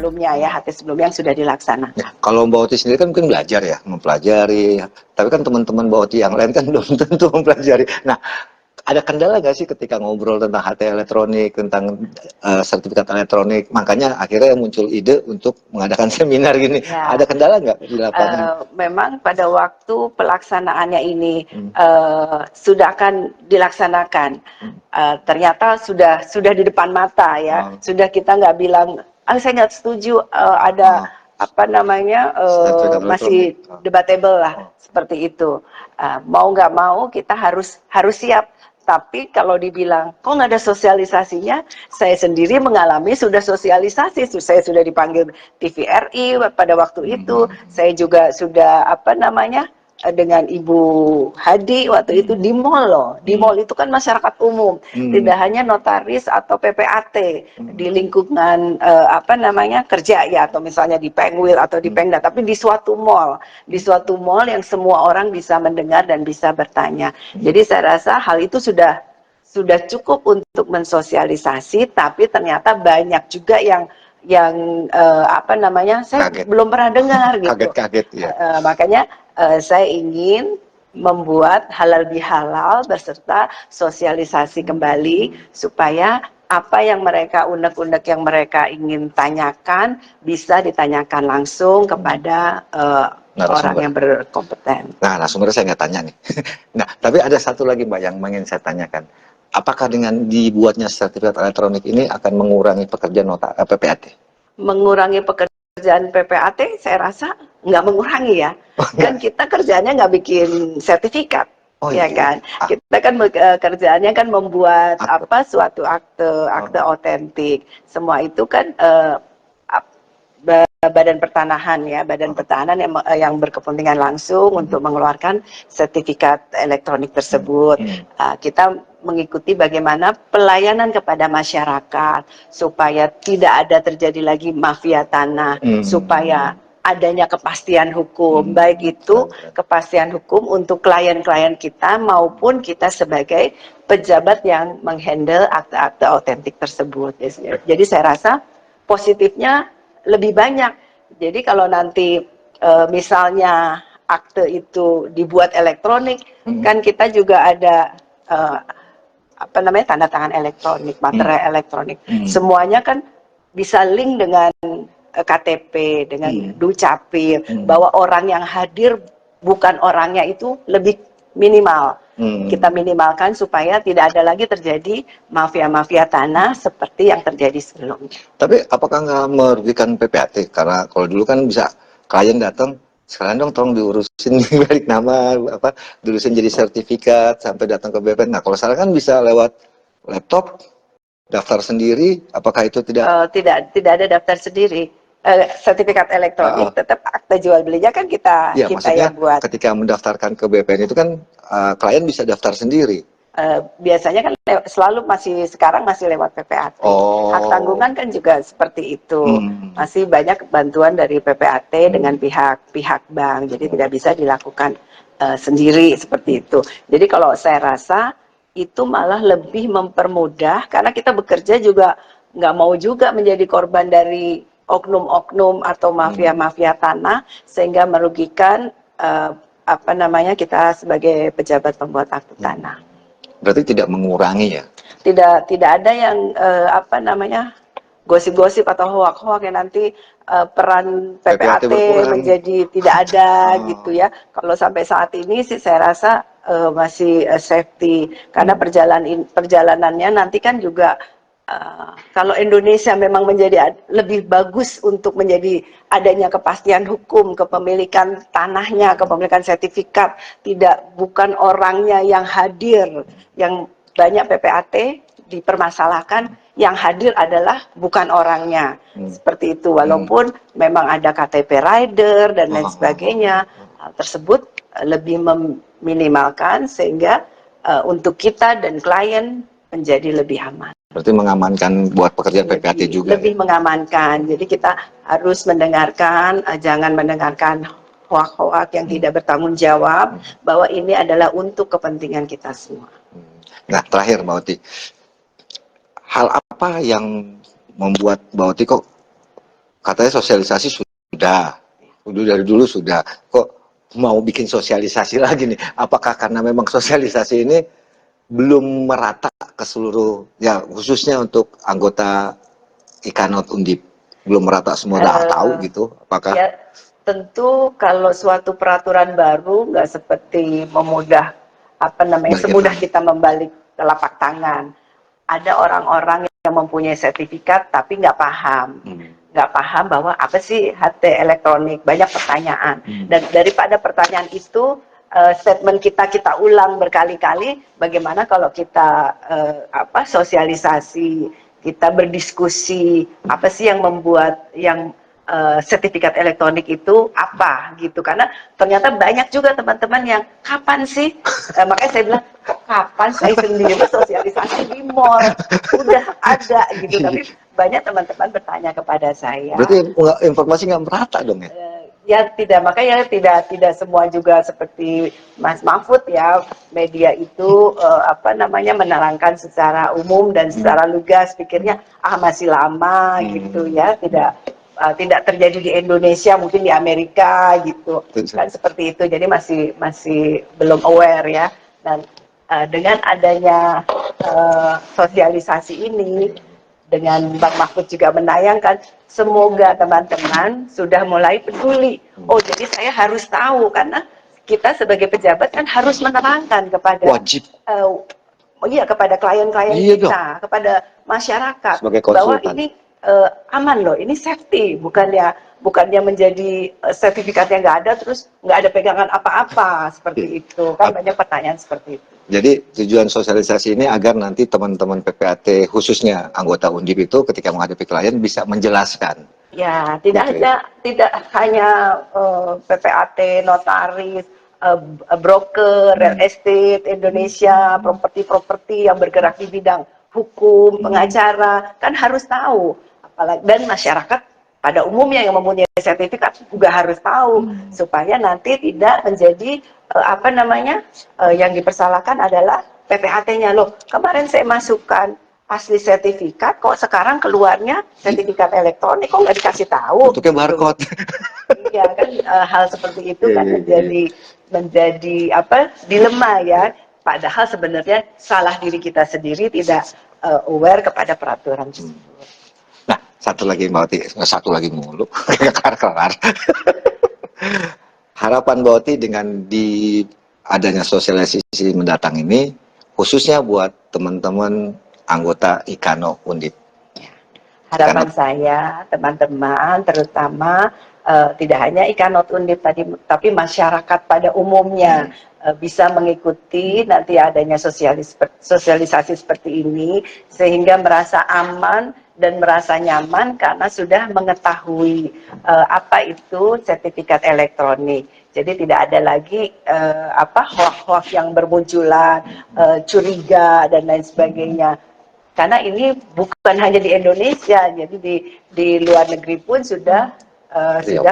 sebelumnya ya, HT sebelumnya yang sudah dilaksanakan. Ya, kalau Mbak Oti sendiri kan mungkin belajar ya, mempelajari. Tapi kan teman-teman Mbak Oti yang lain kan belum tentu mempelajari. Nah, ada kendala nggak sih ketika ngobrol tentang HT elektronik, tentang sertifikat elektronik? Makanya akhirnya muncul ide untuk mengadakan seminar gini. Ya, Ada kendala nggak di lapangan? memang pada waktu pelaksanaannya ini sudah akan dilaksanakan, ternyata sudah di depan mata ya, sudah kita nggak bilang, saya nggak setuju, ada apa namanya masih debatable lah seperti itu. Mau nggak mau kita harus siap. Tapi kalau dibilang, kok nggak ada sosialisasinya, saya sendiri mengalami sudah sosialisasi, saya sudah dipanggil TVRI pada waktu itu, saya juga sudah apa namanya dengan Ibu Hadi waktu itu di mall loh, di mall itu kan masyarakat umum, tidak hanya notaris atau PPAT di lingkungan apa namanya kerja ya, atau misalnya di Pengwil atau di Pengda, tapi di suatu mall yang semua orang bisa mendengar dan bisa bertanya. Jadi saya rasa hal itu sudah cukup untuk mensosialisasi, tapi ternyata banyak juga yang apa namanya saya Kaget. belum pernah dengar gitu. Kaget-kaget ya. Makanya saya ingin membuat halal bihalal beserta sosialisasi kembali supaya apa yang mereka unek-unek yang mereka ingin tanyakan bisa ditanyakan langsung kepada orang yang berkompeten. Nah, narasumber saya nggak tanya nih. Nah, tapi ada satu lagi Mbak yang ingin saya tanyakan. Apakah dengan dibuatnya sertifikat elektronik ini akan mengurangi pekerjaan PPAT? Mengurangi pekerjaan PPAT, saya rasa nggak mengurangi ya. Kan kita kerjanya nggak bikin sertifikat, ya kan. Kita kan kerjaannya kan membuat apa suatu akte otentik. Semua itu kan Badan Pertanahan ya, Badan Pertahanan yang berkepentingan langsung untuk mengeluarkan sertifikat elektronik tersebut. Kita mengikuti bagaimana pelayanan kepada masyarakat supaya tidak ada terjadi lagi mafia tanah, supaya adanya kepastian hukum, baik itu kepastian hukum untuk klien-klien kita maupun kita sebagai pejabat yang menghandle akte-akte otentik tersebut. Jadi saya rasa positifnya lebih banyak. Jadi kalau nanti misalnya akte itu dibuat elektronik, kan kita juga ada apa namanya tanda tangan elektronik, materai elektronik. Semuanya kan bisa link dengan KTP, dengan Dukcapil, bahwa orang yang hadir bukan orangnya itu lebih minimal. Kita minimalkan supaya tidak ada lagi terjadi mafia-mafia tanah seperti yang terjadi sebelumnya. Tapi apakah nggak merugikan PPAT? Karena kalau dulu kan bisa klien datang, sekalian dong tolong diurusin balik nama, diurusin jadi sertifikat sampai datang ke BPN. Nah kalau sekarang kan bisa lewat laptop, daftar sendiri. Apakah itu tidak? Tidak ada daftar sendiri. Sertifikat elektronik tetap akte jual belinya kan kita yang buat. Ketika mendaftarkan ke BPN itu kan klien bisa daftar sendiri. Biasanya kan selalu sekarang masih lewat PPAT. Hak tanggungan kan juga seperti itu. Masih banyak bantuan dari PPAT dengan pihak bank. Jadi tidak bisa dilakukan sendiri seperti itu. Jadi kalau saya rasa itu malah lebih mempermudah karena kita bekerja juga nggak mau juga menjadi korban dari oknum-oknum atau mafia-mafia tanah sehingga merugikan apa namanya kita sebagai pejabat pembuat akte tanah. Berarti tidak mengurangi ya? Tidak ada yang apa namanya gosip-gosip atau hoak-hoak yang nanti peran PPAT menjadi tidak ada gitu ya. Kalau sampai saat ini sih saya rasa masih safety karena perjalanannya nanti kan juga kalau Indonesia memang menjadi lebih bagus untuk menjadi adanya kepastian hukum, kepemilikan tanahnya, kepemilikan sertifikat, bukan orangnya yang hadir, yang banyak PPAT dipermasalahkan, yang hadir adalah bukan orangnya, seperti itu. Walaupun memang ada KTP rider dan lain sebagainya, hal tersebut lebih meminimalkan sehingga untuk kita dan klien menjadi lebih aman. Berarti mengamankan buat pekerjaan PPAT juga. Lebih mengamankan. Jadi kita harus mendengarkan, jangan mendengarkan hoak-hoak yang tidak bertanggung jawab, bahwa ini adalah untuk kepentingan kita semua. Nah, terakhir Mbak Oti, hal apa yang membuat Mbak Oti kok katanya sosialisasi sudah dari dulu sudah, kok mau bikin sosialisasi lagi nih? Apakah karena memang sosialisasi ini belum merata ke seluruh, ya khususnya untuk anggota Ikanot Undip, belum merata semua dah tahu gitu? Apakah? Ya, tentu kalau suatu peraturan baru nggak seperti semudah kita membalik telapak tangan. Ada orang-orang yang mempunyai sertifikat tapi nggak paham. Nggak paham bahwa apa sih HT elektronik, banyak pertanyaan. Dan daripada pertanyaan itu, statement kita ulang berkali-kali, bagaimana kalau kita sosialisasi, kita berdiskusi, apa sih yang membuat sertifikat elektronik itu apa gitu, karena ternyata banyak juga teman-teman yang kapan sih, makanya saya bilang kok kapan, saya sendiri sosialisasi di mall udah ada gitu, tapi banyak teman-teman bertanya kepada saya. Berarti informasi nggak merata dong ya? Ya tidak, makanya tidak semua juga seperti Mas Mahfud ya, media itu menerangkan secara umum dan secara lugas, pikirnya masih lama gitu ya, tidak terjadi di Indonesia, mungkin di Amerika gitu kan, seperti itu. Jadi masih belum aware ya. Dan dengan adanya sosialisasi ini, dengan Bang Mahfud juga menayangkan, semoga teman-teman sudah mulai peduli. Oh, jadi saya harus tahu, karena kita sebagai pejabat kan harus menerangkan kepada wajib. Kepada klien-klien kita, kepada masyarakat, bahwa ini aman loh, ini safety, bukannya menjadi sertifikat yang nggak ada terus nggak ada pegangan apa-apa seperti itu kan, banyak pertanyaan seperti itu. Jadi tujuan sosialisasi ini agar nanti teman-teman PPAT khususnya anggota Undip itu ketika menghadapi klien bisa menjelaskan. Ya, tidak hanya PPAT, notaris, broker, real estate Indonesia, properti yang bergerak di bidang hukum, pengacara, kan harus tahu. Apalagi, dan masyarakat pada umumnya yang mempunyai sertifikat juga harus tahu, supaya nanti tidak menjadi yang dipersalahkan adalah PPAT-nya. Loh, kemarin saya masukkan asli sertifikat, kok sekarang keluarnya sertifikat elektronik, kok nggak dikasih tahu? Bentuknya barcode. Iya kan, hal seperti itu kan menjadi dilema ya. Padahal sebenarnya salah diri kita sendiri, tidak aware kepada peraturan tersebut. Nah, satu lagi Mbak Oti, satu lagi mulu, kelar. Harapan Mbak Oti dengan adanya sosialisasi mendatang ini, khususnya buat teman-teman anggota Ikano Undip. Harapan saya, teman-teman, terutama tidak hanya Ikanot Undip tadi, tapi masyarakat pada umumnya bisa mengikuti nanti adanya sosialisasi seperti ini, sehingga merasa aman dan merasa nyaman karena sudah mengetahui apa itu sertifikat elektronik. Jadi tidak ada lagi hoax-hoax yang bermunculan, curiga dan lain sebagainya. Karena ini bukan hanya di Indonesia, jadi di luar negeri pun sudah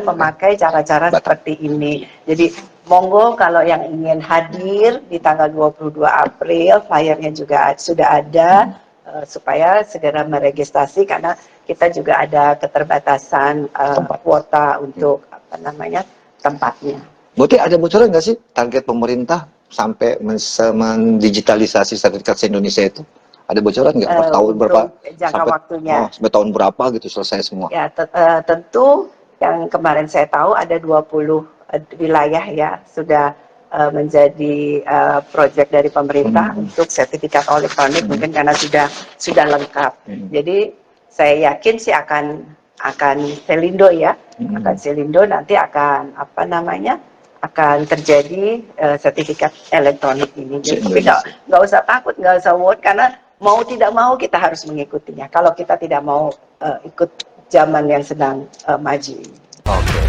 memakai cara-cara seperti ini. Jadi monggo kalau yang ingin hadir di tanggal 22 April, flyernya juga sudah ada, supaya segera meregistrasi, karena kita juga ada keterbatasan kuota untuk tempatnya. Berarti ada bocoran nggak sih target pemerintah sampai mendigitalisasi sertifikat se-Indonesia itu? Ada bocoran nggak per tahun berapa? Jangka waktunya. Sampai tahun berapa gitu selesai semua? Ya, tentu yang kemarin saya tahu ada 20 wilayah ya sudah menjadi proyek dari pemerintah untuk sertifikat elektronik, mungkin karena sudah lengkap. Jadi saya yakin sih akan selindo ya, akan selindo nanti akan akan terjadi sertifikat elektronik ini. Jadi nggak usah takut, nggak usah worry, karena mau tidak mau kita harus mengikutinya. Kalau kita tidak mau ikut zaman yang sedang maju. Oke.